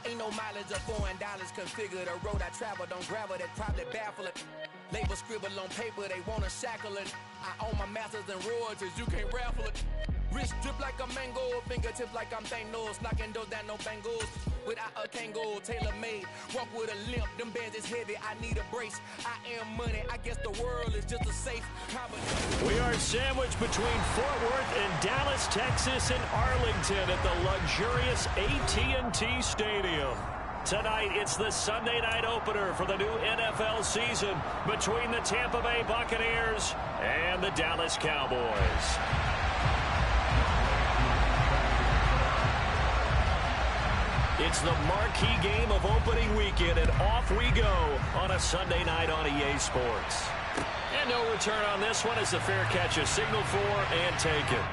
Ain't no mileage of $4 configure the road I travel. Don't gravel, that probably baffle it. Label scribble on paper, they wanna shackle it. I own my masters and royalties, you can't raffle it. Wrist drip like a mango, fingertips like I'm Thanos. Knocking those down, no bangles. Without a Kangol, tailor-made. Walk with a limp, them bands is heavy, I need a brace. I am money, I guess the world is just a safe combination. We are sandwiched between Fort Worth and Dallas, Texas, and Arlington at the luxurious AT&T Stadium. Tonight, it's the Sunday night opener for the new NFL season between the Tampa Bay Buccaneers and the Dallas Cowboys. It's the marquee game of opening weekend, and off we go on a Sunday night on EA Sports. And no return on this one as the fair catch is signaled for and taken.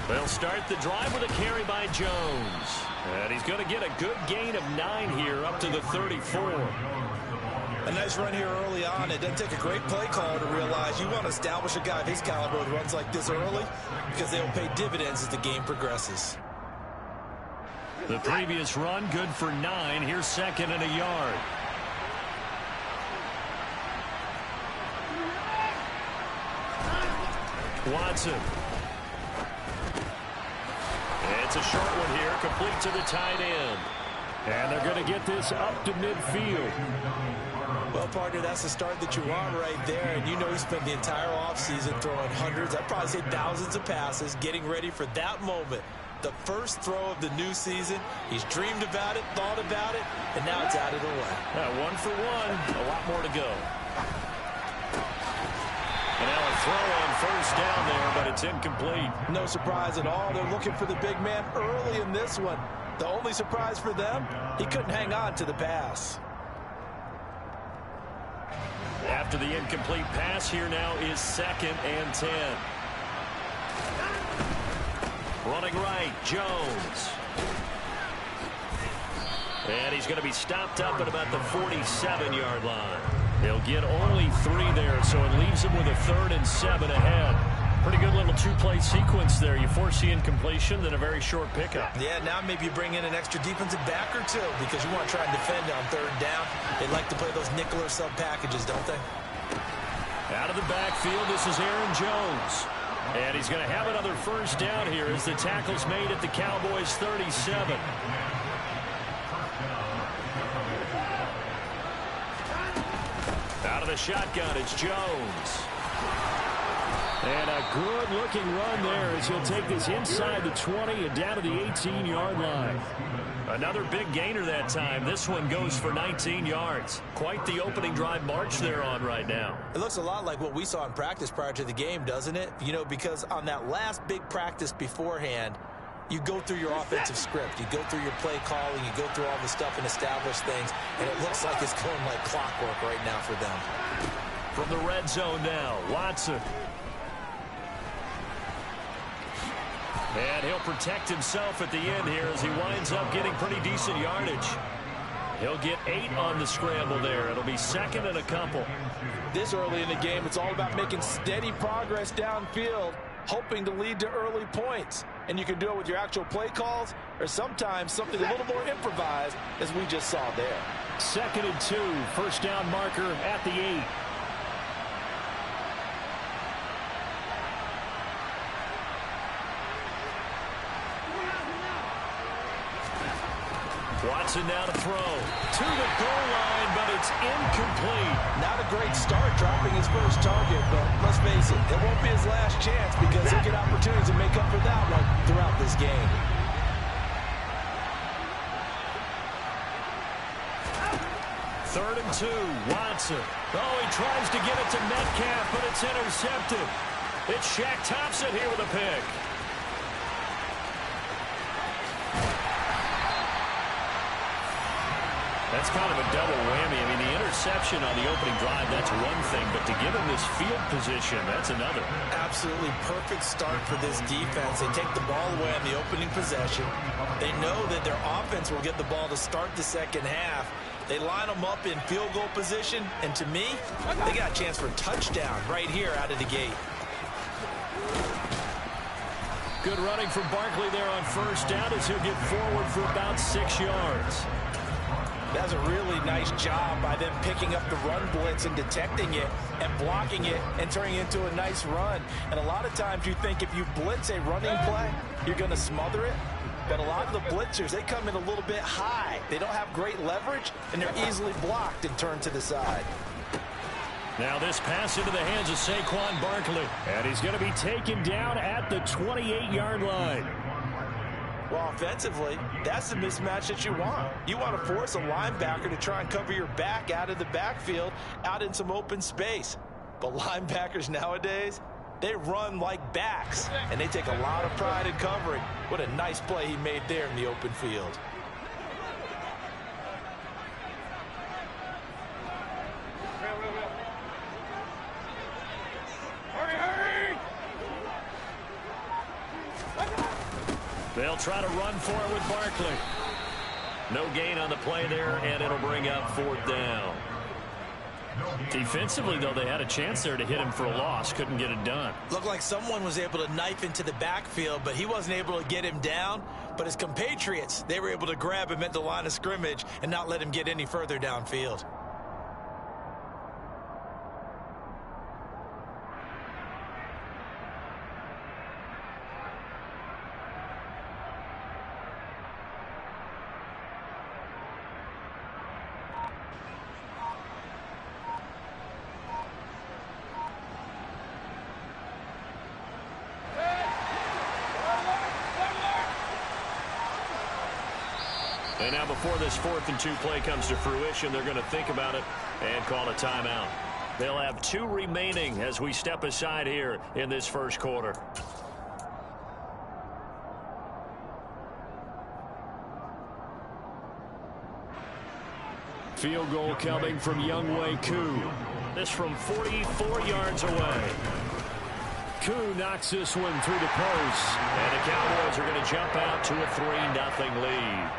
They'll start the drive with a carry by Jones. And he's going to get a good gain of 9 here up to the 34. A nice run here early on. It doesn't take a great play caller to realize you want to establish a guy of his caliber with runs like this early because they will pay dividends as the game progresses. The previous run good for 9. Here's second and a yard. Watson. It's a short one here, complete to the tight end. And they're going to get this up to midfield. Well, partner, that's the start that you want right there. And you know he spent the entire offseason throwing hundreds, I'd probably say thousands of passes, getting ready for that moment. The first throw of the new season. He's dreamed about it, thought about it, and now it's out of the way. 1 for 1, a lot more to go. And now a throw on first down there, but it's incomplete. No surprise at all. They're looking for the big man early in this one. The only surprise for them, he couldn't hang on to the pass. After the incomplete pass, here now is second and 10. Running right, Jones. And he's going to be stopped up at about the 47-yard line. He'll get only 3 there, so it leaves him with a 3rd and 7 ahead. Pretty good little two-play sequence there. You force the incompletion, then a very short pickup. Yeah, now maybe you bring in an extra defensive back or two because you want to try and defend on 3rd down. They like to play those nickel or sub packages, don't they? Out of the backfield, this is Aaron Jones. And he's going to have another first down here as the tackle's made at the Cowboys' 37. Out of the shotgun, it's Jones. And a good-looking run there as he'll take this inside the 20 and down to the 18-yard line. Another big gainer that time. This one goes for 19 yards. Quite the opening drive march they're on right now. It looks a lot like what we saw in practice prior to the game, doesn't it? You know, because on that last big practice beforehand, you go through your offensive script. You go through your play calling. You go through all the stuff and establish things. And it looks like it's going like clockwork right now for them. From the red zone now, Watson. And he'll protect himself at the end here as he winds up getting pretty decent yardage. He'll get 8 on the scramble there. It'll be second and a couple. This early in the game, it's all about making steady progress downfield. hoping to lead to early points. And you can do it with your actual play calls or sometimes something a little more improvised, as we just saw there. 2nd and 2, first down marker at the 8. Watson now to throw to the goal line, but it's incomplete. Not a great start dropping his first target, but let's face it, it won't be his last chance because he'll get opportunities to make up for that one throughout this game. Third and 2, Watson. Oh, he tries to get it to Metcalf, but it's intercepted. It's Shaq Thompson here with a pick. That's kind of a double whammy. I mean, the interception on the opening drive, that's one thing, but to give him this field position, that's another. Absolutely perfect start for this defense. They take the ball away on the opening possession. They know that their offense will get the ball to start the second half. They line them up in field goal position, and to me, they got a chance for a touchdown right here out of the gate. Good running from Barkley there on first down as he'll get forward for about 6 yards. That's a really nice job by them picking up the run blitz and detecting it and blocking it and turning it into a nice run. And a lot of times you think if you blitz a running play, you're going to smother it. But a lot of the blitzers, they come in a little bit high. They don't have great leverage, and they're easily blocked and turned to the side. Now this pass into the hands of Saquon Barkley. And he's going to be taken down at the 28-yard line. Well, offensively, that's the mismatch that you want. You want to force a linebacker to try and cover your back out of the backfield, out in some open space. But linebackers nowadays, they run like backs, and they take a lot of pride in covering. What a nice play he made there in the open field. They'll try to run for it with Barkley. No gain on the play there, and it'll bring up 4th down. Defensively, though, they had a chance there to hit him for a loss. Couldn't get it done. Looked like someone was able to knife into the backfield, but he wasn't able to get him down. But his compatriots, they were able to grab him at the line of scrimmage and not let him get any further downfield. And now before this 4th and 2 play comes to fruition, they're going to think about it and call a timeout. They'll have 2 remaining as we step aside here in this first quarter. Field goal coming from Younghoe Koo. This from 44 yards away. Koo knocks this one through the post. And the Cowboys are going to jump out to a 3-0 lead.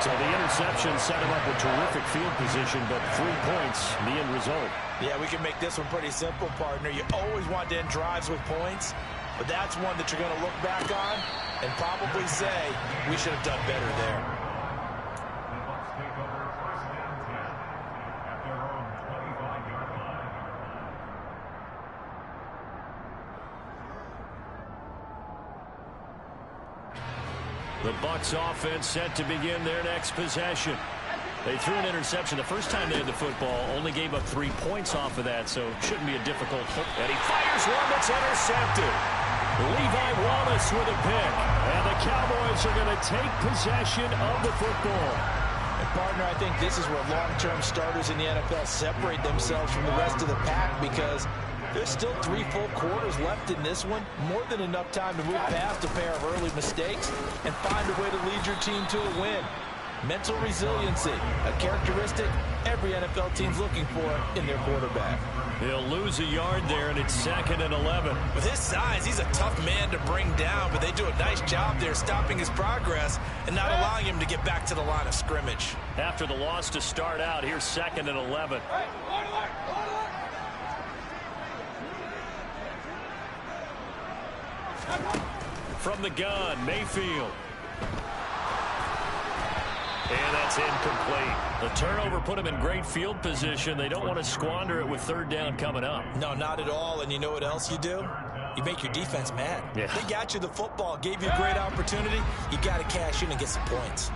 So the interception set him up with terrific field position, but 3 points, the end result. Yeah, we can make this one pretty simple, partner. You always want to end drives with points, but that's one that you're going to look back on and probably say, we should have done better there. The Bucs offense set to begin their next possession. They threw an interception the first time they had the football, only gave up 3 points off of that, so it shouldn't be a difficult hook. And he fires one that's intercepted. Levi Wallace with a pick. And the Cowboys are going to take possession of the football. And partner, I think this is where long-term starters in the NFL separate themselves from the rest of the pack, because there's still 3 full quarters left in this one. More than enough time to move past a pair of early mistakes and find a way to lead your team to a win. Mental resiliency, a characteristic every NFL team's looking for in their quarterback. He'll lose a yard there, and it's 2nd and 11. With his size, he's a tough man to bring down, but they do a nice job there stopping his progress and not allowing him to get back to the line of scrimmage. After the loss to start out, here's 2nd and 11. from the gun. Mayfield. And that's incomplete. The turnover put him in great field position. They don't want to squander it with third down coming up. No, not at all. And you know what else you do? You make your defense mad. Yeah. They got you the football, gave you a great opportunity. You got to cash in and get some points.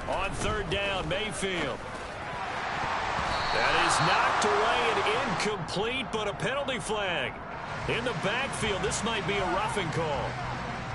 On third down, Mayfield. That is knocked away and incomplete, but a penalty flag. In the backfield, this might be a roughing call.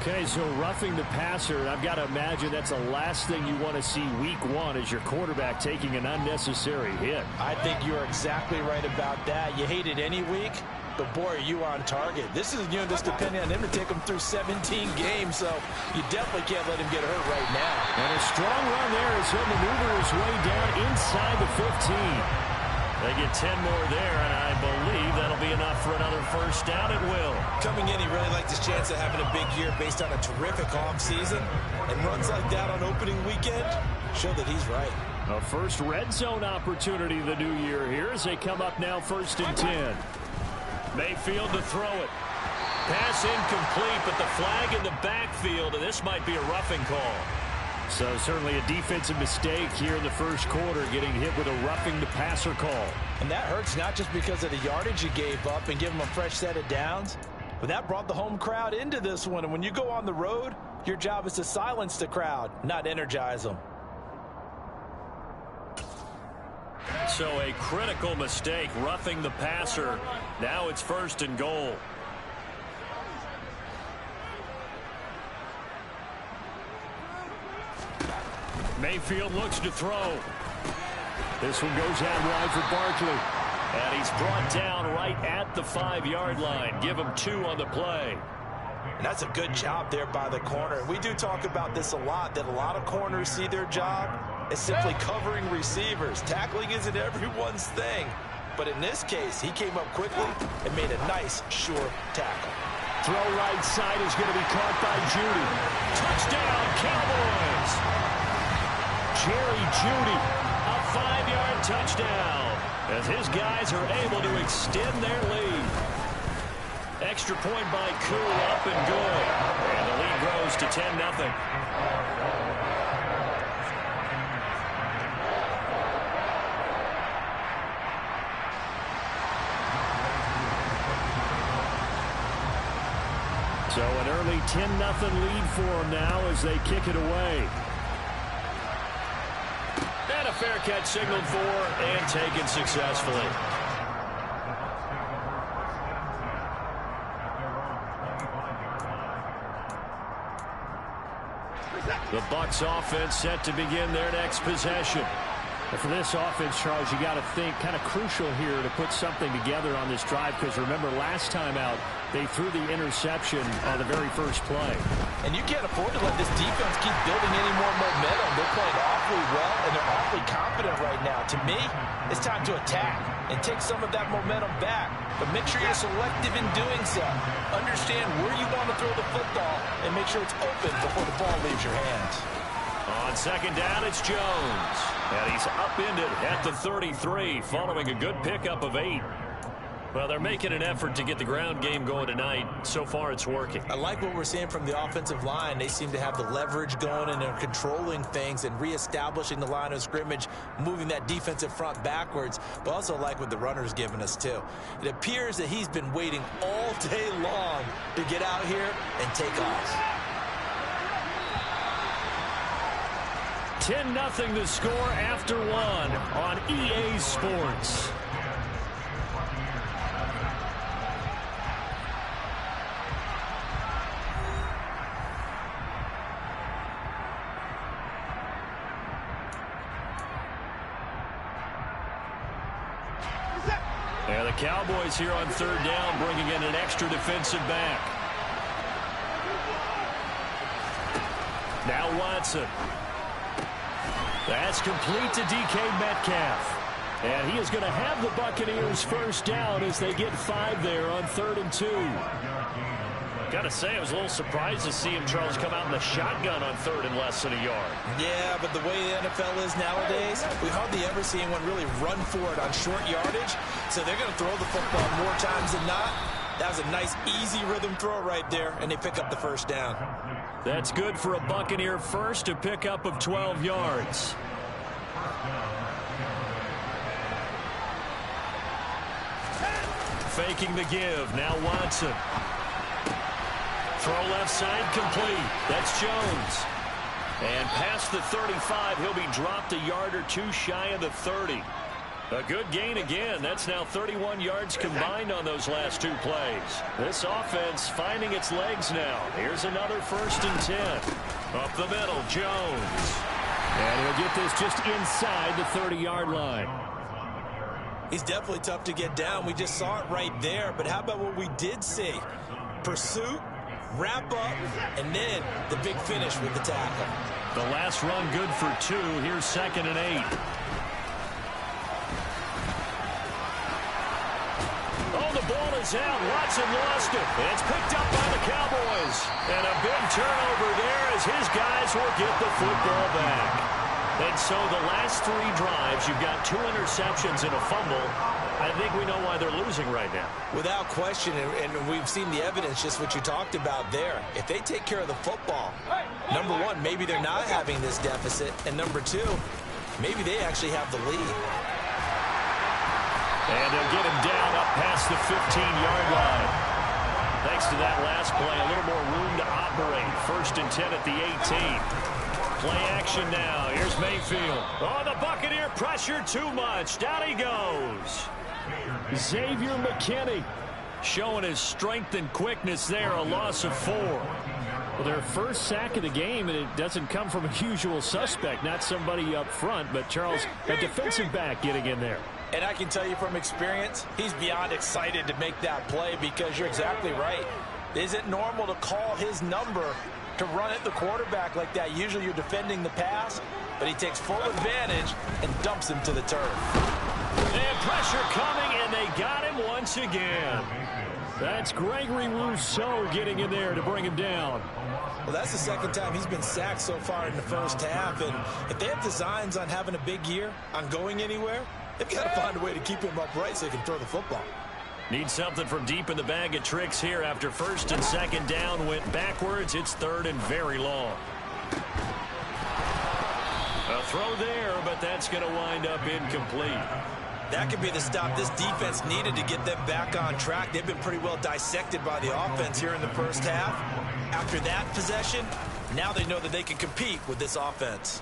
Okay, so roughing the passer, I've got to imagine that's the last thing you want to see week one is your quarterback taking an unnecessary hit. I think you're exactly right about that. You hate it any week, but boy, are you on target. This is, just depending on him to take him through 17 games, so you definitely can't let him get hurt right now. And a strong run there as he'll maneuver his way down inside the 15. They get 10 more there, and I believe that'll be enough for another first down at will. Coming in, he really liked his chance of having a big year based on a terrific offseason. And runs like that on opening weekend show that he's right. A first red zone opportunity the new year here as they come up now 1st and 10. Mayfield to throw it. Pass incomplete, but the flag in the backfield, and this might be a roughing call. So certainly a defensive mistake here in the first quarter, getting hit with a roughing the passer call. And that hurts not just because of the yardage you gave up and give them a fresh set of downs, but that brought the home crowd into this one. And when you go on the road, your job is to silence the crowd, not energize them. So a critical mistake, roughing the passer. Now it's 1st and goal. Mayfield looks to throw. This one goes out wide for Barkley. And he's brought down right at the 5-yard line. Give him 2 on the play. And that's a good job there by the corner. We do talk about this a lot, that a lot of corners see their job as simply covering receivers. Tackling isn't everyone's thing. But in this case, he came up quickly and made a nice, sure tackle. Throw right side is going to be caught by Jeudy. Touchdown, Cowboys! Jerry Jeudy, a 5-yard touchdown as his guys are able to extend their lead. Extra point by Koo, up and good. And the lead grows to 10-0. So an early 10-0 lead for them now as they kick it away. And a fair catch signaled for and taken successfully. The Bucs offense set to begin their next possession. And for this offense, Charles, you got to think kind of crucial here to put something together on this drive, because remember last time out they threw the interception on the very first play. And you can't afford to let this defense keep building any more momentum. They're playing awfully well, and they're awfully confident right now. To me, it's time to attack and take some of that momentum back. But make sure you're selective in doing so. Understand where you want to throw the football and make sure it's open before the ball leaves your hands. On second down, it's Jones. And he's upended at the 33 following a good pickup of 8. Well, they're making an effort to get the ground game going tonight. So far, it's working. I like what we're seeing from the offensive line. They seem to have the leverage going, and they're controlling things and reestablishing the line of scrimmage, moving that defensive front backwards. But also like what the runner's giving us, too. It appears that he's been waiting all day long to get out here and take off. 10-0 the score after 1 on EA Sports. And the Cowboys here on third down, bringing in an extra defensive back. Now Watson. That's complete to DK Metcalf. And he is going to have the Buccaneers first down as they get 5 there on 3rd and 2. Got to say, I was a little surprised to see him, Charles, come out in the shotgun on 3rd and less than a yard. Yeah, but the way the NFL is nowadays, we hardly ever see anyone really run for it on short yardage. So they're going to throw the football more times than not. That was a nice, easy rhythm throw right there, and they pick up the first down. That's good for a Buccaneer first, a pickup of 12 yards. Faking the give. Now Watson. Throw left side complete. That's Jones. And past the 35, he'll be dropped a yard or two shy of the 30. A good gain again. That's now 31 yards combined on those last 2 plays. This offense finding its legs now. Here's another 1st and 10. Up the middle, Jones. And he'll get this just inside the 30-yard line. He's definitely tough to get down. We just saw it right there. But how about what we did see? Pursuit, wrap up, and then the big finish with the tackle. The last run good for 2. Here's 2nd and 8. Oh, the ball is out. Watson lost it. It's picked up by the Cowboys. And a big turnover there as his guys will get the football back. And so the last 3 drives, you've got 2 interceptions and a fumble. I think we know why they're losing right now. Without question, and we've seen the evidence, just what you talked about there. If they take care of the football, number 1, maybe they're not having this deficit. And number 2, maybe they actually have the lead. And they'll get him down up past the 15-yard line. Thanks to that last play, a little more room to operate. 1st and 10 at the 18. Play action now. Here's Mayfield. Oh, the Buccaneer pressure too much. Down he goes. Xavier McKinney showing his strength and quickness there. A loss of 4. Well, their first sack of the game, and it doesn't come from a usual suspect. Not somebody up front, but Charles, a defensive back getting in there. And I can tell you from experience, he's beyond excited to make that play because you're exactly right. Is it normal to call his number to run at the quarterback like that? Usually you're defending the pass, but he takes full advantage and dumps him to the turf. And pressure coming, and they got him once again. That's Gregory Rousseau getting in there to bring him down. Well, that's the 2nd time he's been sacked so far in the first half, and if they have designs on having a big year, on going anywhere, they've got to find a way to keep him upright so he can throw the football. Need something from deep in the bag of tricks here. After 1st and 2nd down went backwards, it's 3rd and very long. A throw there, but that's going to wind up incomplete. That could be the stop this defense needed to get them back on track. They've been pretty well dissected by the offense here in the first half. After that possession, now they know that they can compete with this offense.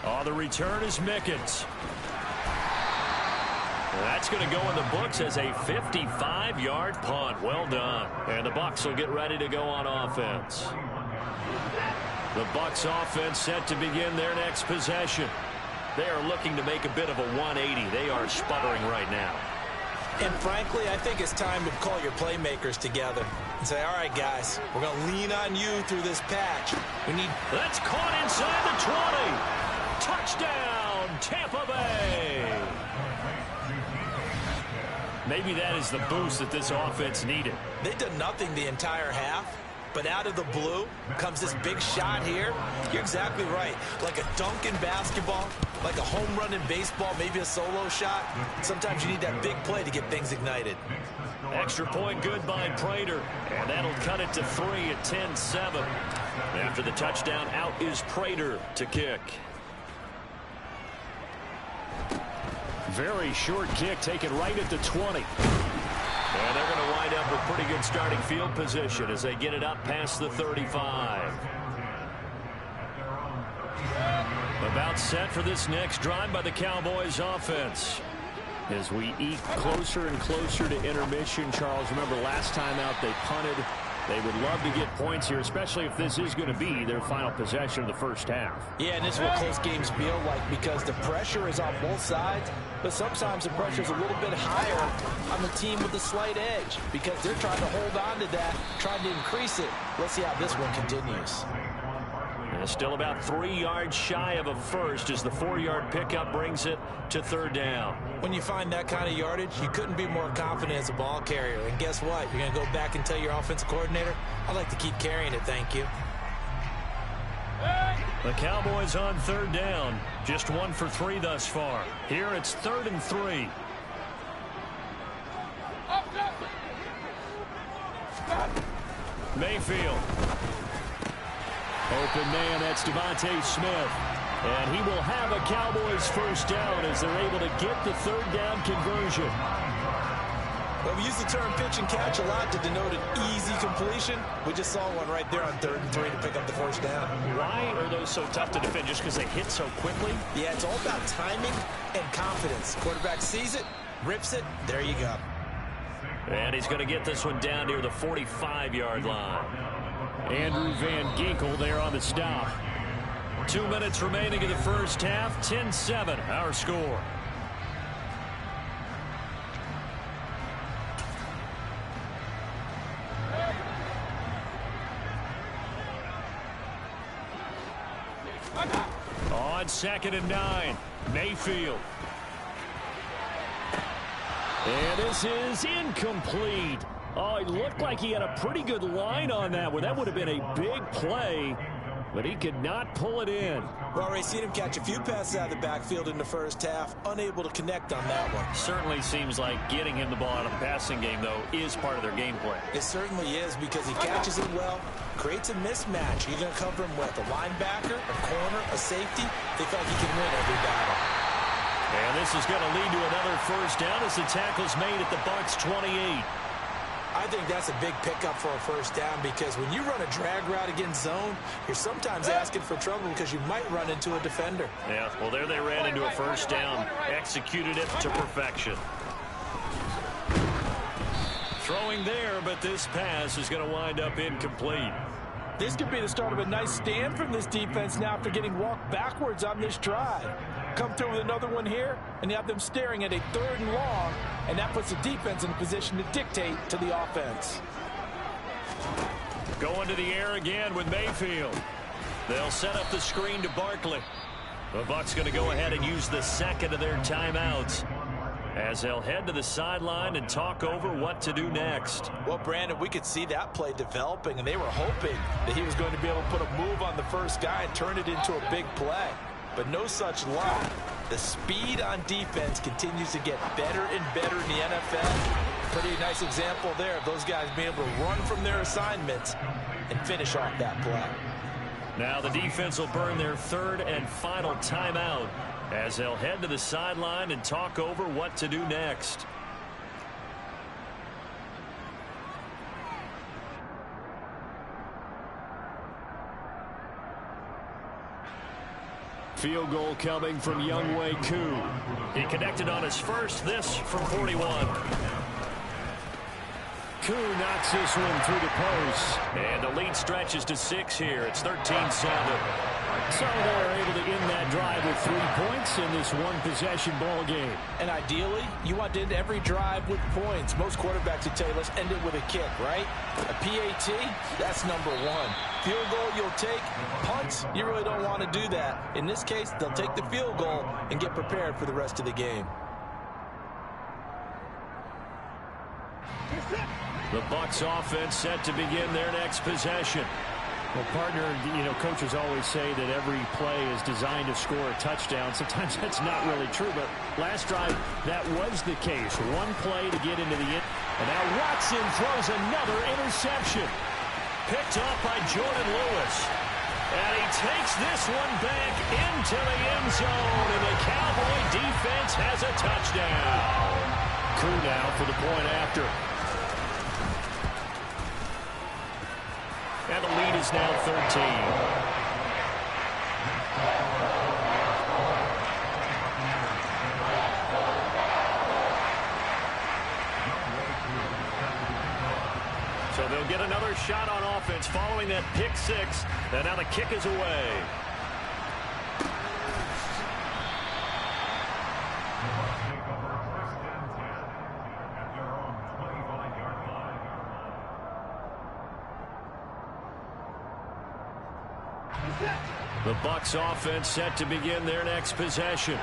Oh, the return is Mickens. That's going to go in the books as a 55-yard punt. Well done. And the Bucs will get ready to go on offense. The Bucs offense set to begin their next possession. They are looking to make a bit of a 180. They are sputtering right now. And frankly, I think it's time to call your playmakers together and say, all right, guys, we're going to lean on you through this patch. That's caught inside the 20. Touchdown, Tampa Bay. Maybe that is the boost that this offense needed. They've done nothing the entire half, but out of the blue comes this big shot here. You're exactly right. Like a dunk in basketball, like a home run in baseball, maybe a solo shot. Sometimes you need that big play to get things ignited. Extra point good by Prater, and that'll cut it to 3 at 10-7. After the touchdown, out is Prater to kick. Very short kick taken right at the 20. And they're going to wind up with pretty good starting field position as they get it up past the 35. About set for this next drive by the Cowboys offense. As we eke closer and closer to intermission, Charles, remember last time out they punted. They would love to get points here, especially if this is going to be their final possession of the first half. Yeah, and this is what close games feel like because the pressure is on both sides, but sometimes the pressure is a little bit higher on the team with the slight edge because they're trying to hold on to that, trying to increase it. Let's see how this one continues. Still about 3 yards shy of a first as the 4-yard pickup brings it to 3rd down. When you find that kind of yardage, you couldn't be more confident as a ball carrier. And guess what? You're going to go back and tell your offensive coordinator, I'd like to keep carrying it, thank you. The Cowboys on 3rd down. Just 1 for 3 thus far. Here it's 3rd and 3. Mayfield. Open man, that's Devontae Smith. And he will have a Cowboys first down as they're able to get the 3rd down conversion. Well, we use the term pitch and catch a lot to denote an easy completion. We just saw one right there on 3rd and 3 to pick up the first down. Why are those so tough to defend? Just because they hit so quickly? Yeah, it's all about timing and confidence. Quarterback sees it, rips it, there you go. And he's going to get this one down near the 45-yard line. Andrew Van Ginkel there on the stop. 2 minutes remaining in the first half. 10-7 our score. On 2nd and 9, Mayfield. And this is incomplete. Oh, it looked like he had a pretty good line on that one. That would have been a big play, but he could not pull it in. Well, Ray, seen him catch a few passes out of the backfield in the first half, unable to connect on that one. Certainly seems like getting him the ball out of the passing game, though, is part of their game plan. It certainly is because he catches it well, creates a mismatch. You're going to cover him with a linebacker, a corner, a safety. They feel like he can win every battle. And this is going to lead to another first down as the tackle's made at the Bucs 28. I think that's a big pickup for a first down because when you run a drag route against zone, you're sometimes asking for trouble because you might run into a defender. Yeah, well, there they ran into a first down, executed it to perfection. Throwing there, but this pass is going to wind up incomplete. This could be the start of a nice stand from this defense now after getting walked backwards on this drive. Come through with another one here, and you have them staring at a 3rd and long, and that puts the defense in a position to dictate to the offense. Going to the air again with Mayfield. They'll set up the screen to Barkley. The Bucs going to go ahead and use the second of their timeouts as they'll head to the sideline and talk over what to do next. Well, Brandon, we could see that play developing, and they were hoping that he was going to be able to put a move on the first guy and turn it into a big play. But no such luck. The speed on defense continues to get better and better in the NFL. Pretty nice example there of those guys being able to run from their assignments and finish off that play. Now the defense will burn their 3rd and final timeout as they'll head to the sideline and talk over what to do next. Field goal coming from Younghoe Koo. He connected on his first, this from 41. Koo knocks this one through the post. And the lead stretches to 6 here. It's 13-7. So they're able to end that drive with 3 points in this one-possession ball game. And ideally, you want to end every drive with points. Most quarterbacks would tell you, let's end it with a kick, right? A PAT, that's number 1. Field goal you'll take. Punts, you really don't want to do that. In this case, they'll take the field goal and get prepared for the rest of the game. The Bucs offense set to begin their next possession. Well, partner, coaches always say that every play is designed to score a touchdown. Sometimes that's not really true, but last drive, that was the case. One play to get into the end. And now Watson throws another interception. Picked up by Jordan Lewis. And he takes this one back into the end zone, and the Cowboy defense has a touchdown. Koo now for the point after. And the lead is now 13. So they'll get another shot on offense following that pick 6. And now the kick is away. Set. The Bucs offense set to begin their next possession.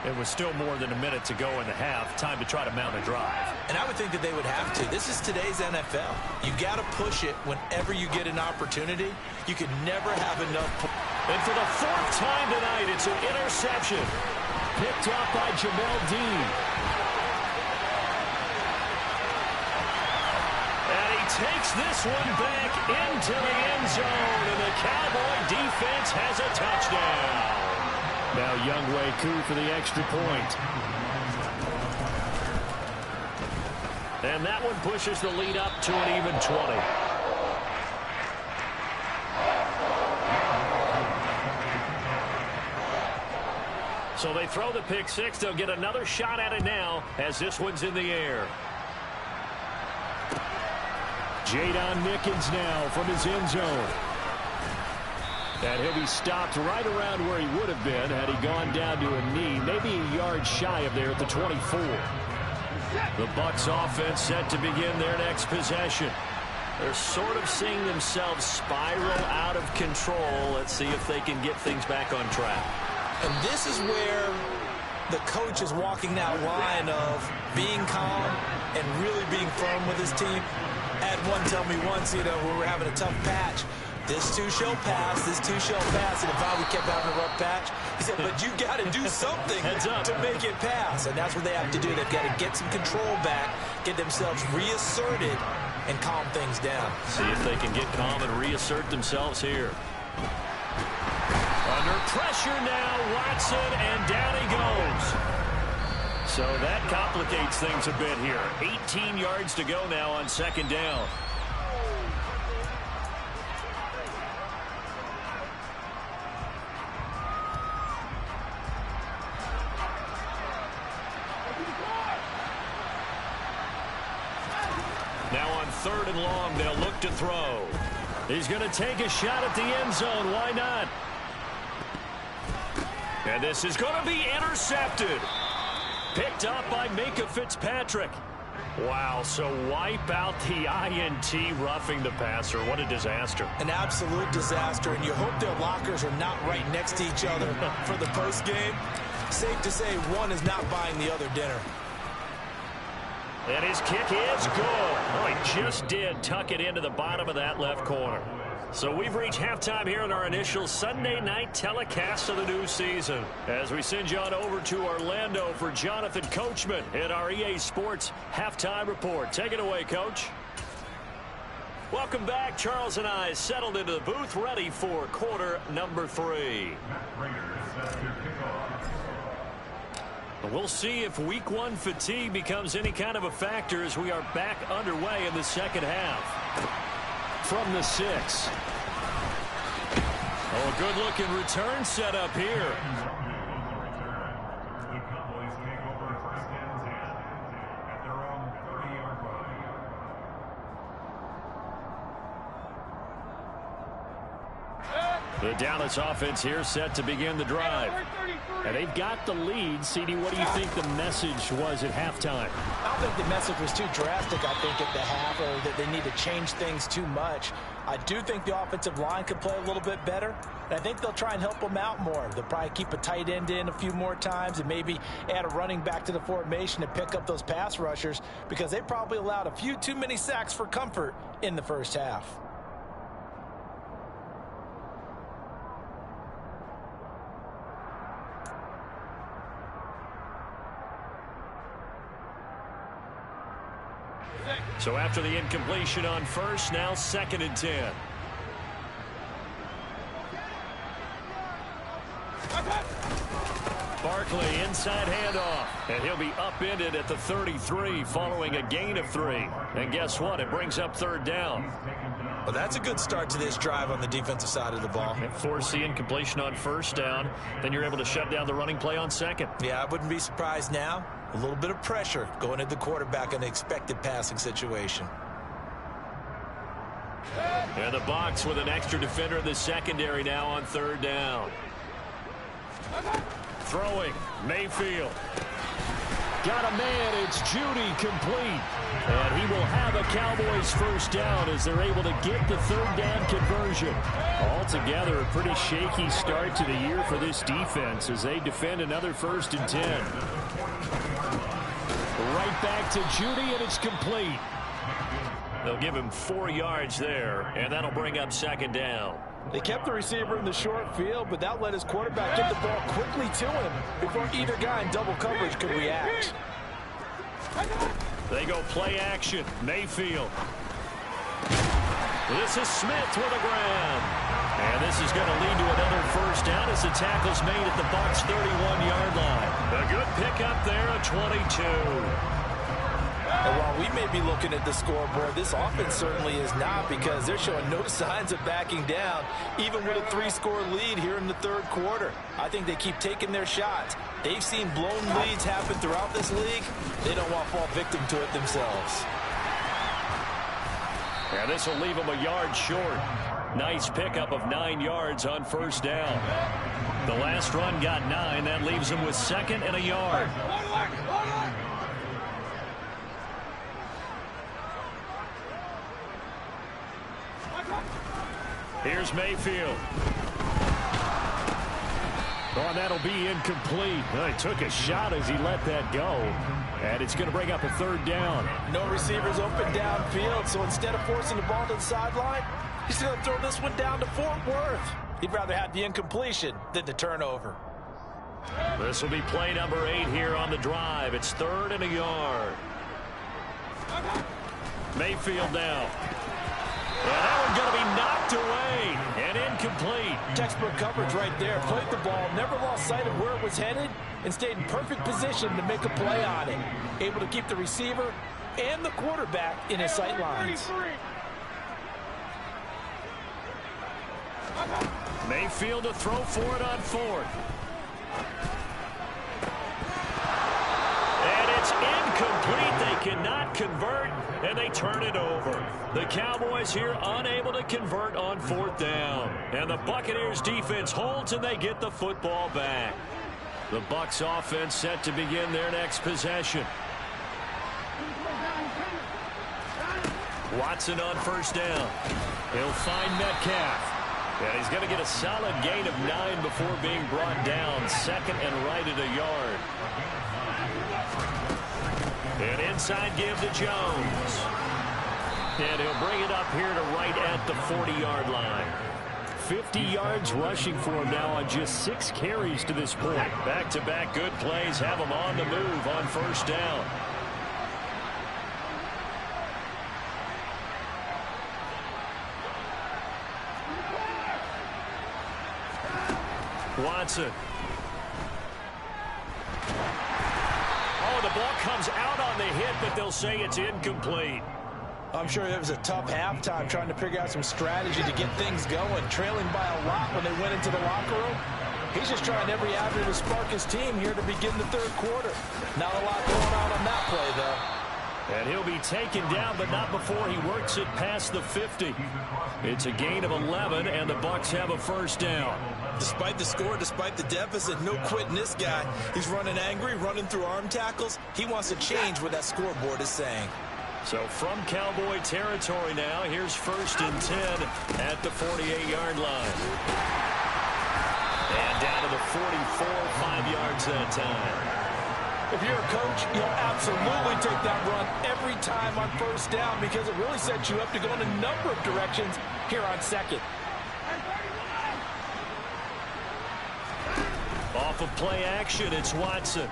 It was still more than a minute to go in the half. Time to try to mount a drive. And I would think that they would have to. This is today's NFL. You got to push it whenever you get an opportunity. You can never have enough. And for the fourth time tonight, it's an interception. Picked up by Jamel Dean. And he takes this one back into the end zone. And the Cowboy defense has a touchdown. Now Younghoe Koo for the extra point. And that one pushes the lead up to an even 20. So they throw the pick six. They'll get another shot at it now as this one's in the air. Jadon Mickens now from his end zone. And he'll be stopped right around where he would have been had he gone down to a knee, maybe a yard shy of there at the 24. The Bucs offense set to begin their next possession. They're sort of seeing themselves spiral out of control. Let's see if they can get things back on track. And this is where the coach is walking that line of being calm and really being firm with his team. I had one tell me once, when we were having a tough patch, this too shall pass, this too shall pass. And if Bobby kept having a rough patch, he said, but you got to do something to make it pass. And that's what they have to do. They've got to get some control back, get themselves reasserted, and calm things down. See if they can get calm and reassert themselves here. Under pressure now, Watson, and down he goes. So that complicates things a bit here. 18 yards to go now on second down. Now on third and long, they'll look to throw. He's going to take a shot at the end zone. Why not? And this is going to be intercepted. Picked up by Minkah Fitzpatrick. Wow, so wipe out the INT, roughing the passer. What a disaster. An absolute disaster, and you hope their lockers are not right next to each other for the postgame. Safe to say one is not buying the other dinner. And his kick is good. Oh, he just did tuck it into the bottom of that left corner. So we've reached halftime here in our initial Sunday night telecast of the new season. As we send you on over to Orlando for Jonathan Coachman in our EA Sports Halftime Report. Take it away, Coach. Welcome back. Charles and I settled into the booth, ready for quarter number 3. We'll see if week 1 fatigue becomes any kind of a factor as we are back underway in the second half. From the 6. Oh, good-looking return set up here. The Dallas offense here set to begin the drive. And they've got the lead. CD, what do you think the message was at halftime? I don't think the message was too drastic, I think, at the half, or that they need to change things too much. I do think the offensive line could play a little bit better, and I think they'll try and help them out more. They'll probably keep a tight end in a few more times and maybe add a running back to the formation to pick up those pass rushers, because they probably allowed a few too many sacks for comfort in the first half. So after the incompletion on first, now 2nd and 10. Barkley inside handoff, and he'll be upended at the 33 following a gain of 3. And guess what? It brings up 3rd down. Well, that's a good start to this drive on the defensive side of the ball. Force the incompletion on first down, then you're able to shut down the running play on 2nd. Yeah, I wouldn't be surprised now. A little bit of pressure going at the quarterback in an expected passing situation. And the Bucs with an extra defender in the secondary now on 3rd down. Throwing, Mayfield. Got a man, it's Judy, complete. And he will have a Cowboys first down as they're able to get the third down conversion. Altogether, a pretty shaky start to the year for this defense as they defend another 1st and 10. Right back to Judy, and it's complete. They'll give him 4 yards there, and that'll bring up 2nd down. They kept the receiver in the short field, but that let his quarterback get the ball quickly to him before either guy in double coverage could react. They go play action. Mayfield. This is Smith with a grab. And this is going to lead to another 1st down as the tackle's made at the Bucs' 31-yard line. A good pickup there at 22. And while we may be looking at the scoreboard, this offense certainly is not, because they're showing no signs of backing down, even with a 3-score lead here in the 3rd quarter. I think they keep taking their shots. They've seen blown leads happen throughout this league. They don't want to fall victim to it themselves. And this will leave them a yard short. Nice pickup of 9 yards on 1st down. The last run got 9. That leaves them with 2nd and a yard. Here's Mayfield. Oh, that'll be incomplete. Well, he took a shot as he let that go. And it's going to bring up a 3rd down. No receivers open downfield, so instead of forcing the ball to the sideline, he's going to throw this one down to Fort Worth. He'd rather have the incompletion than the turnover. This will be play number 8 here on the drive. It's 3rd and a yard. Mayfield now. And that one's going to be knocked away and incomplete. Textbook coverage right there. Played the ball, never lost sight of where it was headed, and stayed in perfect position to make a play on it. Able to keep the receiver and the quarterback in his sight lines. Mayfield to throw for it on 4th. And it's incomplete. They cannot convert, and they turn it over. The Cowboys here unable to convert on 4th down. And the Buccaneers defense holds, and they get the football back. The Bucs offense set to begin their next possession. Watson on 1st down. He'll find Metcalf. And he's going to get a solid gain of 9 before being brought down. 2nd and right at a yard. An inside give to Jones. And he'll bring it up here to right at the 40-yard line. 50 yards rushing for him now on just 6 carries to this point. Back-to-back good plays have him on the move on 1st down. Watson. Oh, the ball comes out on the hit, but they'll say it's incomplete. I'm sure it was a tough halftime trying to figure out some strategy to get things going. Trailing by a lot when they went into the locker room. He's just trying every avenue to spark his team here to begin the 3rd quarter. Not a lot going on that play, though. And he'll be taken down, but not before he works it past the 50. It's a gain of 11, and the Bucs have a 1st down. Despite the score, despite the deficit, no quitting this guy. He's running angry, running through arm tackles. He wants to change what that scoreboard is saying. So from Cowboy territory now, here's 1st and 10 at the 48-yard line. And down to the 44, 5 yards that time. If you're a coach, you'll absolutely take that run every time on 1st down because it really sets you up to go in a number of directions here on 2nd. Off of play action, it's Watson.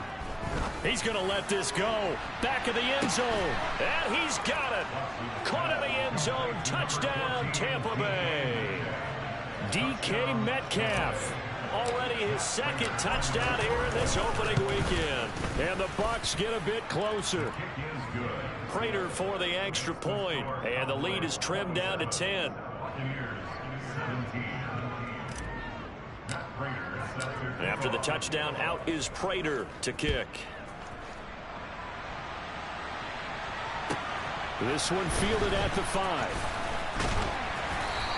He's going to let this go. Back of the end zone. And he's got it. Caught in the end zone. Touchdown, Tampa Bay. DK Metcalf. Already his 2nd touchdown here in this opening weekend. And the Bucs get a bit closer. Prater for the extra point. And the lead is trimmed down to 10. After the touchdown, out is Prater to kick. This one fielded at the 5.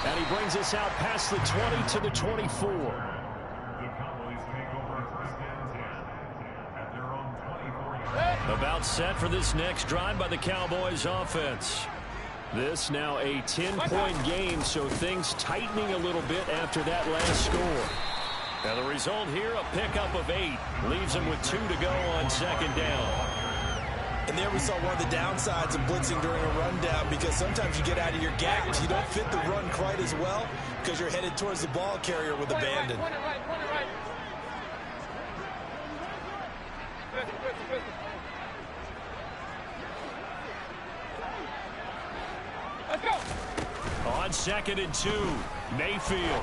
And he brings us out past the 20 to the 24. About set for this next drive by the Cowboys offense. This now a 10-point game, so things tightening a little bit after that last score. Now the result here, a pickup of 8. Leaves them with 2 to go on second down. And there we saw one of the downsides of blitzing during a rundown, because sometimes you get out of your gaps. You don't fit the run quite as well because you're headed towards the ball carrier with abandon. On 2nd and 2, Mayfield.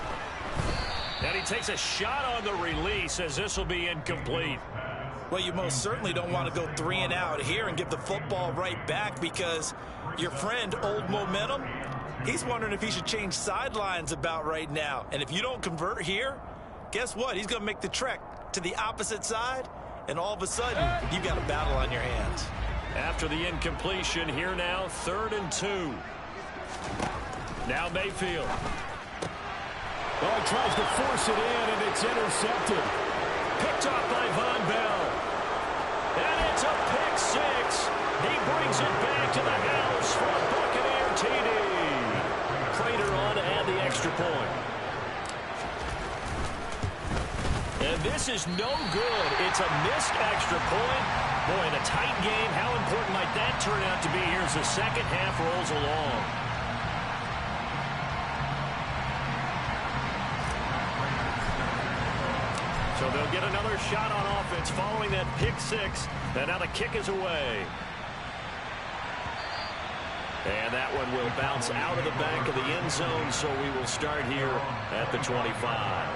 And he takes a shot on the release as this will be incomplete. Well, you most certainly don't want to go 3 and out here and give the football right back, because your friend, Old Momentum, he's wondering if he should change sidelines about right now. And if you don't convert here, guess what? He's going to make the trek to the opposite side, and all of a sudden, you've got a battle on your hands. After the incompletion, here now, 3rd and 2. Now Mayfield. Oh, he tries to force it in, and it's intercepted. Picked off by Von Bell. And it's a pick 6. He brings it back to the house for a Buccaneer TD. Prater on to add the extra point. And this is no good. It's a missed extra point. Boy, in a tight game, how important might that turn out to be here as the second half rolls along? So they'll get another shot on offense following that pick 6. And now the kick is away. And that one will bounce out of the back of the end zone, so we will start here at the 25.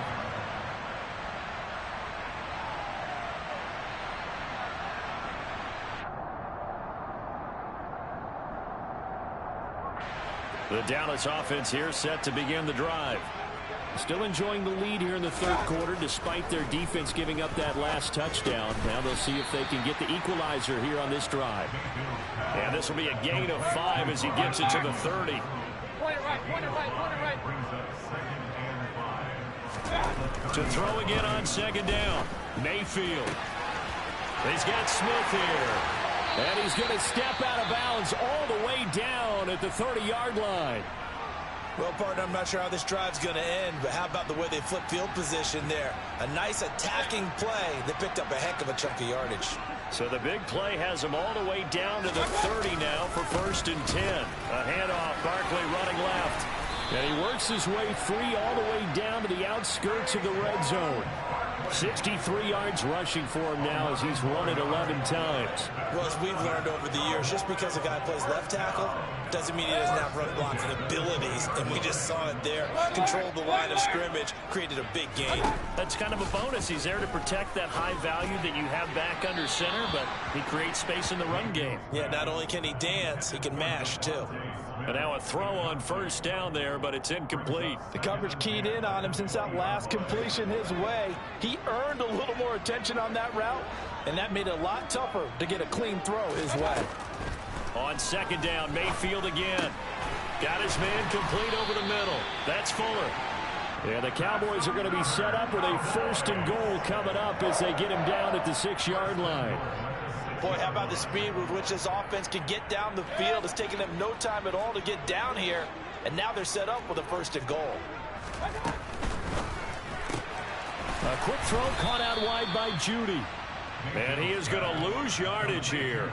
The Dallas offense here set to begin the drive. Still enjoying the lead here in the 3rd quarter despite their defense giving up that last touchdown. Now they'll see if they can get the equalizer here on this drive. And this will be a gain of 5 as he gets it to the 30. To throw again on 2nd down. Mayfield. He's got Smith here. And he's going to step out of bounds all the way down at the 30-yard line. Well, partner, I'm not sure how this drive's going to end, but how about the way they flip field position there? A nice attacking play that picked up a heck of a chunk of yardage. So the big play has him all the way down to the 30 now for 1st and 10. A handoff, Barkley running left. And he works his way free all the way down to the outskirts of the red zone. 63 yards rushing for him now as he's run it 11 times. Well, as we've learned over the years, just because a guy plays left tackle doesn't mean he doesn't have run blocking abilities, and we just saw it there. Controlled the line of scrimmage, created a big gain. That's kind of a bonus. He's there to protect that high value that you have back under center, but he creates space in the run game. Yeah, not only can he dance, he can mash, too. And now a throw on 1st down there, but it's incomplete. The coverage keyed in on him since that last completion his way. He earned a little more attention on that route, and that made it a lot tougher to get a clean throw his way. On 2nd down, Mayfield again. Got his man complete over the middle. That's Fuller. Yeah, the Cowboys are going to be set up with a 1st and goal coming up as they get him down at the 6-yard line. Boy, how about the speed with which this offense can get down the field? It's taken them no time at all to get down here, and now they're set up with a 1st and goal. A quick throw caught out wide by Judy. And he is going to lose yardage here.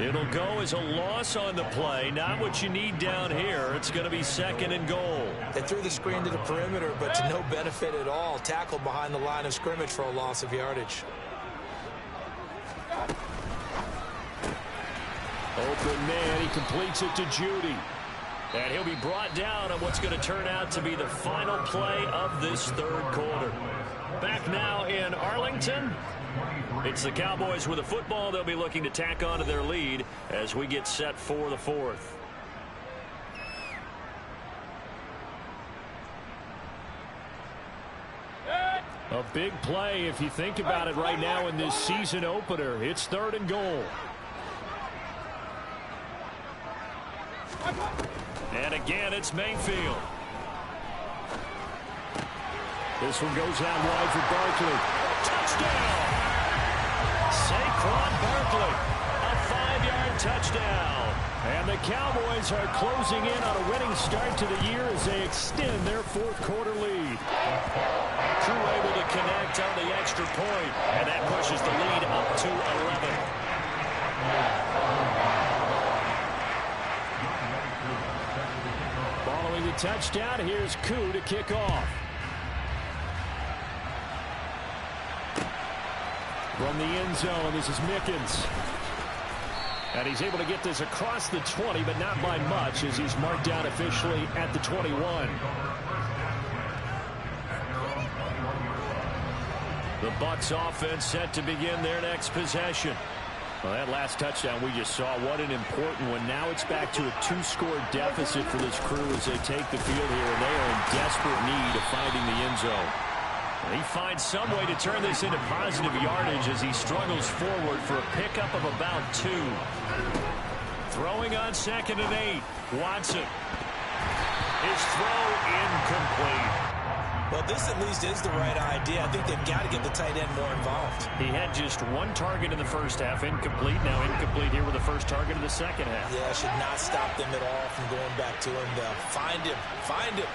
It'll go as a loss on the play. Not what you need down here. It's going to be 2nd and goal. They threw the screen to the perimeter, but to no benefit at all. Tackled behind the line of scrimmage for a loss of yardage. Open man, he completes it to Judy. And he'll be brought down on what's going to turn out to be the final play of this 3rd quarter. Back now in Arlington. It's the Cowboys with the football. They'll be looking to tack on to their lead as we get set for the 4th. A big play if you think about it right now in this season opener. It's 3rd and goal. And again, it's Mayfield. This one goes out wide for Barkley. Touchdown! Saquon Barkley, a 5-yard touchdown. And the Cowboys are closing in on a winning start to the year as they extend their fourth-quarter lead. Crew able to connect on the extra point, and that pushes the lead up to 11. Following the touchdown, here's Koo to kick off. From the end zone, this is Mickens. And he's able to get this across the 20, but not by much, as he's marked down officially at the 21. The Bucs offense set to begin their next possession. Well, that last touchdown we just saw, what an important one. Now it's back to a 2-score deficit for this crew as they take the field here, and they are in desperate need of finding the end zone. He finds some way to turn this into positive yardage as he struggles forward for a pickup of about 2. Throwing on 2nd and 8. Watson. His throw incomplete. Well, this at least is the right idea. I think they've got to get the tight end more involved. He had just 1 target in the first half, incomplete. Now incomplete here with the first target of the second half. Yeah, should not stop them at all from going back to him. Find him. Find him.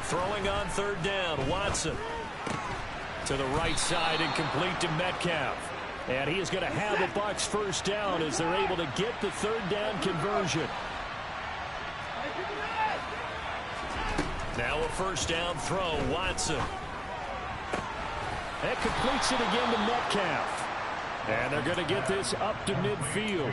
Throwing on 3rd down, Watson. To the right side, incomplete to Metcalf. And he is going to have the Bucs first down as they're able to get the 3rd down conversion. Now a first down throw, Watson. That completes it again to Metcalf. And they're going to get this up to midfield.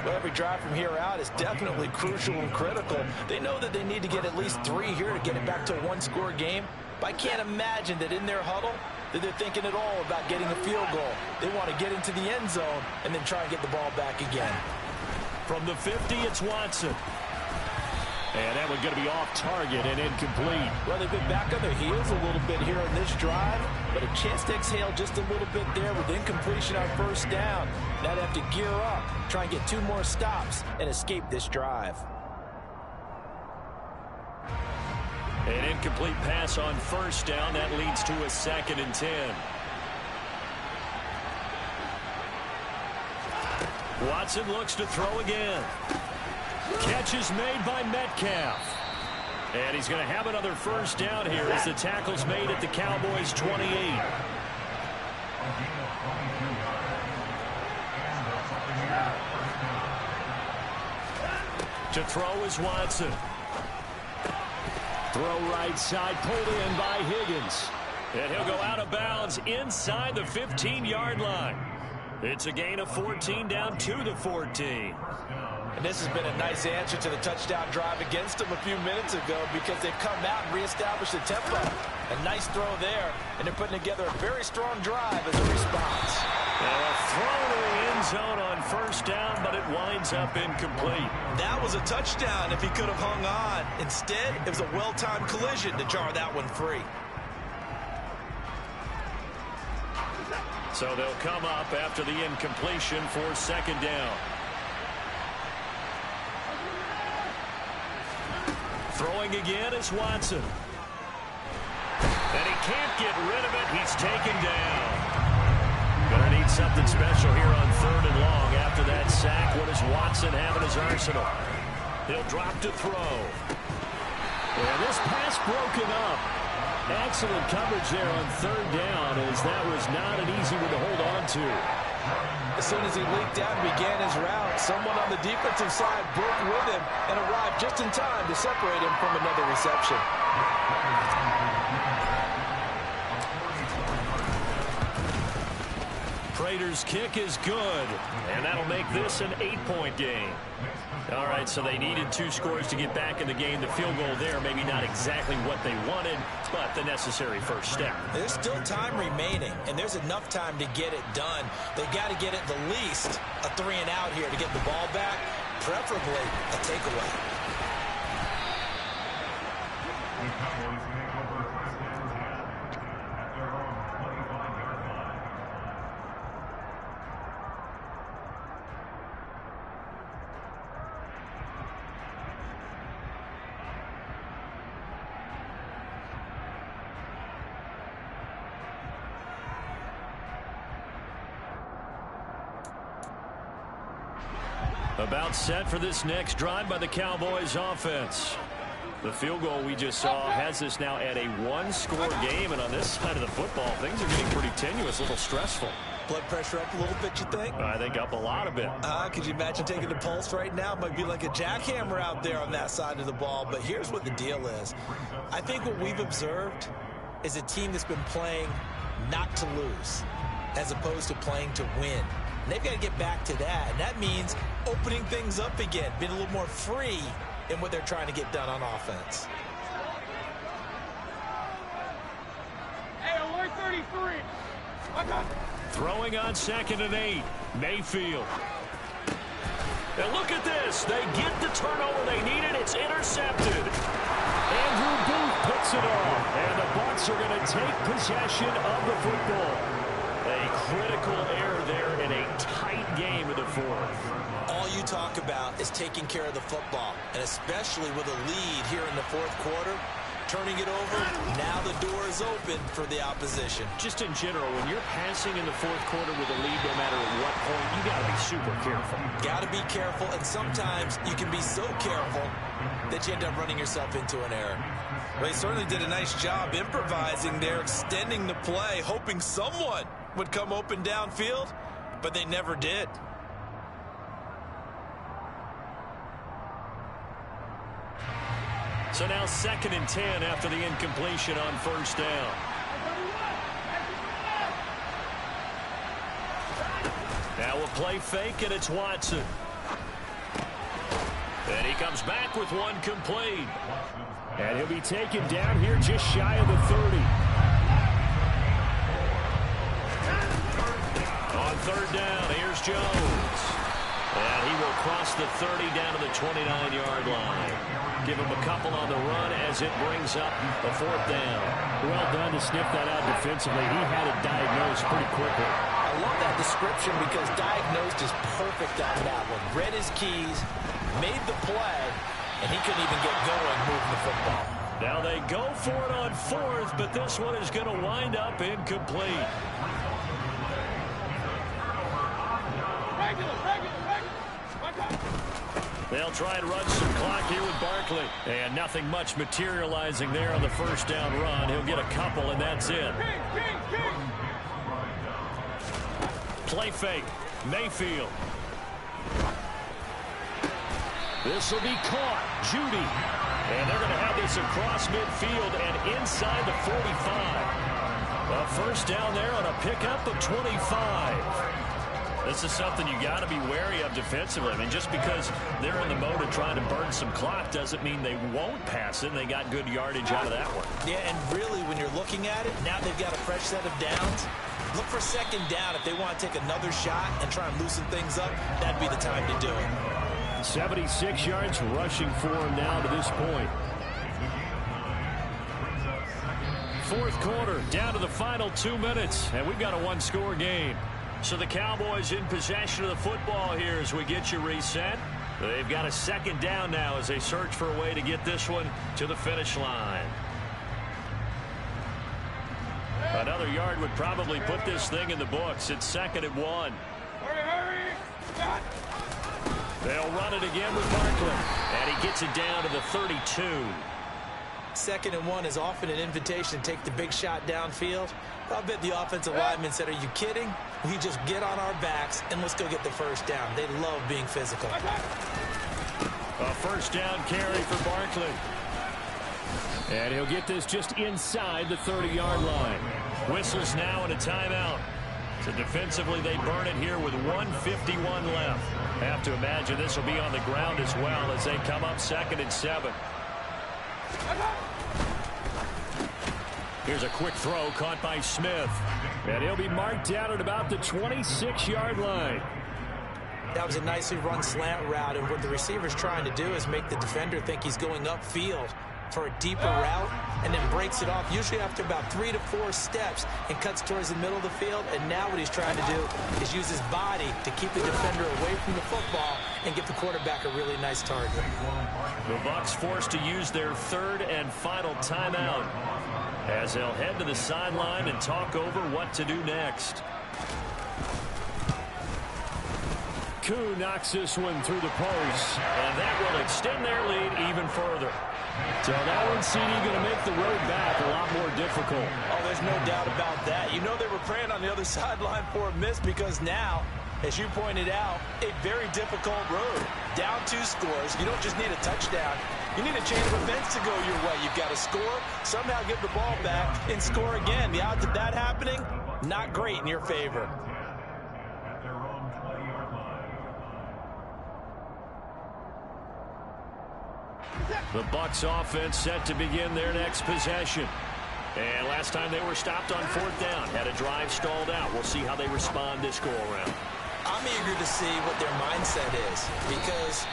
Well, every drive from here out is definitely crucial and critical. They know that they need to get at least 3 here to get it back to a 1-score game. But I can't imagine that in their huddle that they're thinking at all about getting a field goal. They want to get into the end zone and then try and get the ball back again. From the 50, it's Watson. And that one's going to be off target and incomplete. Well, they've been back on their heels a little bit here on this drive, but a chance to exhale just a little bit there with incompletion on first down. Now they have to gear up, try and get 2 more stops, and escape this drive. An incomplete pass on first down. That leads to a 2nd and 10. Watson looks to throw again. Catch is made by Metcalf. And he's going to have another first down here as the tackle's made at the Cowboys' 28. To throw is Watson. Throw right side, pulled in by Higgins. And he'll go out of bounds inside the 15-yard line. It's a gain of 14 down to the 14. And this has been a nice answer to the touchdown drive against them a few minutes ago because they've come out and reestablished the tempo. A nice throw there, and they're putting together a very strong drive as a response. And a throw to the end zone on first down, but it winds up incomplete. That was a touchdown if he could have hung on. Instead, it was a well-timed collision to jar that one free. So they'll come up after the incompletion for 2nd down. Throwing again is Watson. And he can't get rid of it. He's taken down. Gonna need something special here on 3rd and long. After that sack, what does Watson have in his arsenal? He'll drop to throw. And this pass broken up. Excellent coverage there on 3rd down, as that was not an easy one to hold on to. As soon as he leaked out and began his route, someone on the defensive side broke with him and arrived just in time to separate him from another reception. Prater's kick is good, and that'll make this an 8-point game. All right, so they needed 2 scores to get back in the game. The field goal there, maybe not exactly what they wanted, but the necessary first step. There's still time remaining, and there's enough time to get it done. They've got to get at the least a 3 and out here to get the ball back, preferably a takeaway. About set for this next drive by the Cowboys offense. The field goal we just saw has us now at a one-score game, and on this side of the football, things are getting pretty tenuous, a little stressful. Blood pressure up a little bit, you think? I think up a lot of it. Could you imagine taking the pulse right now? It might be like a jackhammer out there on that side of the ball, but here's what the deal is. I think what we've observed is a team that's been playing not to lose as opposed to playing to win. And they've got to get back to that, and that means opening things up again, being a little more free in what they're trying to get done on offense. Hey, alert 33. Throwing on 2nd and 8. Mayfield. And look at this. They get the turnover they needed. It's intercepted. Andrew Booth puts it off. And the Bucs are going to take possession of the football. A critical error there in a tight game in the 4th. All you talk about is taking care of the football, and especially with a lead here in the 4th quarter. Turning it over, now the door is open for the opposition. Just in general, when you're passing in the 4th quarter with a lead, no matter at what point, you got to be super careful. Got to be careful, and sometimes you can be so careful that you end up running yourself into an error. Well, he certainly did a nice job improvising there, extending the play, hoping someone would come open downfield, but they never did. So now 2nd and 10 after the incompletion on 1st down. Now we'll play fake, and it's Watson. And he comes back with one complete. And he'll be taken down here just shy of the 30. On 3rd down, here's Jones. And he will cross the 30 down to the 29-yard line. Give him a couple on the run as it brings up the 4th down. Well done to sniff that out defensively. He had it diagnosed pretty quickly. I love that description because diagnosed is perfect on that one. Read his keys, made the play, and he couldn't even get going moving the football. Now they go for it on 4th, but this one is going to wind up incomplete. They'll try and run some clock here with Barkley. And nothing much materializing there on the 1st down run. He'll get a couple, and that's it. Play fake. Mayfield. This will be caught. Judy. And they're going to have this across midfield and inside the 45. A 1st down there on a pickup of 25. This is something you got to be wary of defensively. I mean, just because they're in the mode of trying to burn some clock doesn't mean they won't pass it, and they got good yardage out of that one. Yeah, and really, when you're looking at it, now they've got a fresh set of downs. Look for 2nd down. If they want to take another shot and try and loosen things up, that'd be the time to do it. 76 yards rushing for him now to this point. 4th quarter, down to the final 2 minutes, and we've got a one-score game. So the Cowboys in possession of the football here as we get you reset. They've got a 2nd down now as they search for a way to get this one to the finish line. Another yard would probably put this thing in the books. It's 2nd and 1. They'll run it again with Barkley. And he gets it down to the 32. 2nd and 1 is often an invitation to take the big shot downfield. I bet the offensive lineman said, are you kidding? We just get on our backs and let's go get the 1st down. They love being physical. A 1st down carry for Barkley. And he'll get this just inside the 30-yard line. Whistles now and a timeout. So defensively, they burn it here with 1:51 left. Have to imagine this will be on the ground as well as they come up 2nd and 7. Here's a quick throw caught by Smith. And he'll be marked down at about the 26-yard line. That was a nicely run slant route, and what the receiver's trying to do is make the defender think he's going upfield for a deeper route and then breaks it off, usually after about 3 to 4 steps, and cuts towards the middle of the field. And now what he's trying to do is use his body to keep the defender away from the football and get the quarterback a really nice target. The Bucs forced to use their 3rd and final timeout as they'll head to the sideline and talk over what to do next. Koo knocks this one through the post. And that will extend their lead even further. So that one, CD, going to make the road back a lot more difficult. Oh, there's no doubt about that. You know they were praying on the other sideline for a miss because now, as you pointed out, a very difficult road. Down 2 scores. You don't just need a touchdown. You need a chain of events to go your way. You've got to score, somehow give the ball back, and score again. The odds of that happening, not great in your favor. The Bucs offense set to begin their next possession. And last time they were stopped on 4th down, had a drive stalled out. We'll see how they respond this go-around. I'm eager to see what their mindset is because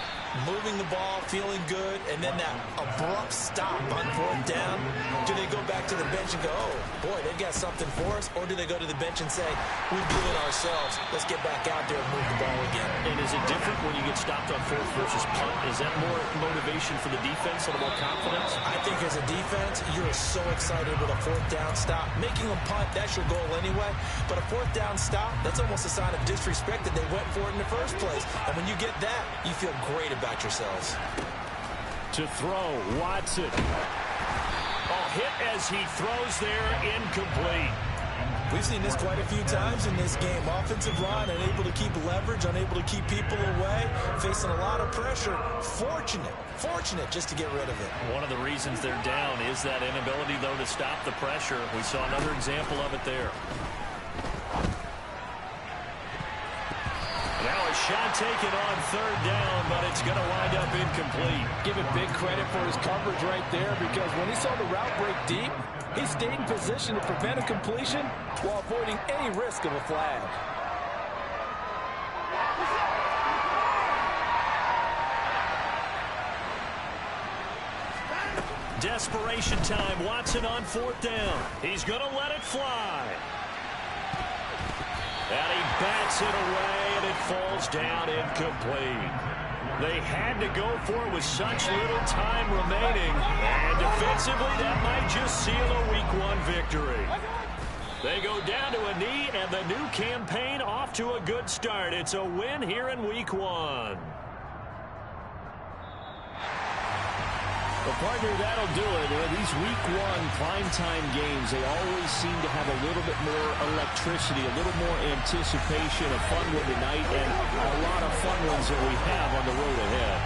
moving the ball, feeling good, and then that abrupt stop on 4th down, do they go back to the bench and go, oh, boy, they've got something for us? Or do they go to the bench and say, we blew it ourselves. Let's get back out there and move the ball again. And is it different when you get stopped on 4th versus punt? Is that more motivation for the defense, a little more confidence? I think as a defense, you're so excited with a 4th down stop. Making them punt, that's your goal anyway. But a 4th down stop, that's almost a sign of disrespect that they went for it in the first place. And when you get that, you feel great about yourselves. To throw, Watson. Oh, hit as he throws there, incomplete. We've seen this quite a few times in this game. Offensive line unable to keep leverage, unable to keep people away, facing a lot of pressure. Fortunate just to get rid of it. One of the reasons they're down is that inability, though, to stop the pressure. We saw another example of it there. Now a shot taken on 3rd down, but it's going to wind up incomplete. Give it big credit for his coverage right there because when he saw the route break deep, he stayed in position to prevent a completion while avoiding any risk of a flag. Desperation time. Watson on 4th down. He's going to let it fly. And he bats it away, and it falls down incomplete. They had to go for it with such little time remaining. And defensively, that might just seal a Week 1 victory. They go down to a knee, and the new campaign off to a good start. It's a win here in Week 1. Well, partner, that'll do it. These Week 1 primetime games, they always seem to have a little bit more electricity, a little more anticipation, a fun one tonight, and a lot of fun ones that we have on the road ahead.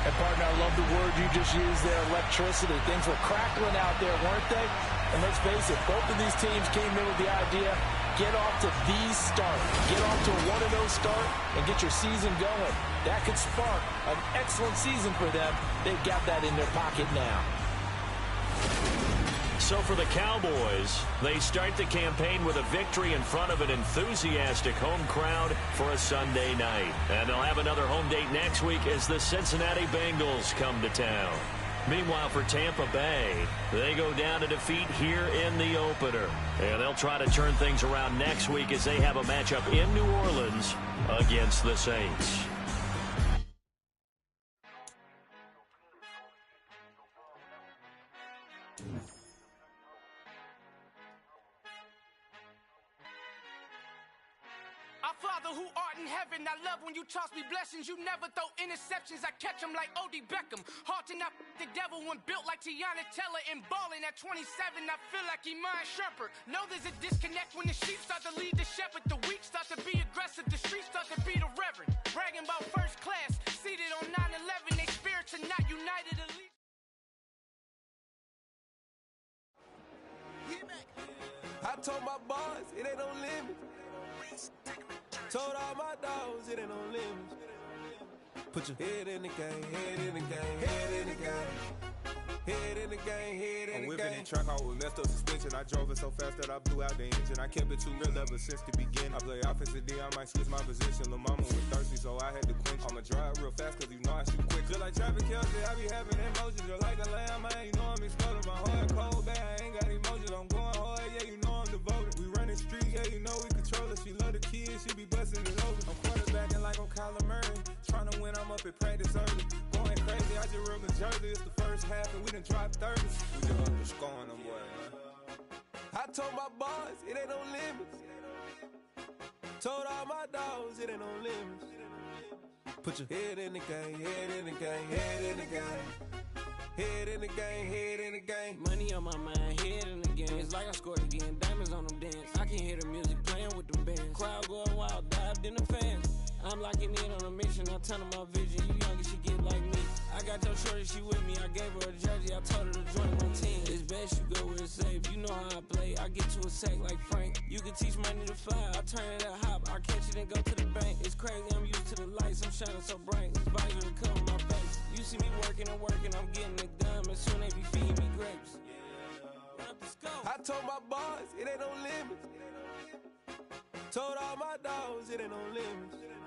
And, partner, I love the word you just used there, electricity. Things were crackling out there, weren't they? And let's face it, both of these teams came in with the idea, get off to these start. Get off to a 1-0 start and get your season going. That could spark an excellent season for them. They've got that in their pocket now. So for the Cowboys, they start the campaign with a victory in front of an enthusiastic home crowd for a Sunday night. And they'll have another home date next week as the Cincinnati Bengals come to town. Meanwhile, for Tampa Bay, they go down to defeat here in the opener. And they'll try to turn things around next week as they have a matchup in New Orleans against the Saints. Father who art in heaven, I love when you toss me blessings. You never throw interceptions, I catch them like O.D. Beckham. Hard to not the devil when built like Tiana Teller. And balling at 27, I feel like Iman Shumpert. Know there's a disconnect when the sheep start to lead the shepherd. The weak start to be aggressive, the streets start to be the reverend. Bragging about first class, seated on 9/11. They spirits are not united elite. I told my boys, it ain't no limit. Told all my dogs, it ain't no limits. Put your head in the game, head in the game, head in the game. Head in the game, head in the game. I'm whipping in track out with messed up suspension. I drove it so fast that I blew out the engine. I kept it too real ever since the beginning. I play offensive D, I might switch my position. Lil' mama was thirsty, so I had to quench. I'ma drive real fast, cause you know I shoot quick. Just like Travis Kelce, I be having emotions. Just like a lamb, man, you know I'm exploding. My heart cold, bad, I ain't got emotions. I'm going hard, yeah, you know I'm devoted. We running streets, yeah, you know we control it. She love the kids, she be busting it over. I'm quarterbacking like I'm Kyler Murray. Trying to win, I'm up at practice early. Going crazy, I just rubbed the jersey. It's the first half, and we done dropped 30. We just underscoring them, boy, man. I told my boys, it ain't no limits. Told all my dogs, it ain't no limits. Put your head in the game, head in the game, head in the game. Head in the game, head in the game. Money on my mind, head in the game. It's like I scored again, diamonds on them dance. I can hear the music playing with them bands. Crowd going wild, dived in the fans. I'm locking in on a mission, I tell them my vision. You young, she get like me. I got your shorty, she with me. I gave her a jersey, I told her to join my team. It's best you go where it's safe. You know how I play, I get to a sack like Frank. You can teach money to fly, I turn it up hop. I catch it and go to the bank. It's crazy, I'm used to the lights, I'm shining so bright. This visor to cover my face. You see me working and working, I'm getting it done. And soon they be feeding me grapes. I told my boys, it ain't no limits. Told all my dogs, it ain't no limits.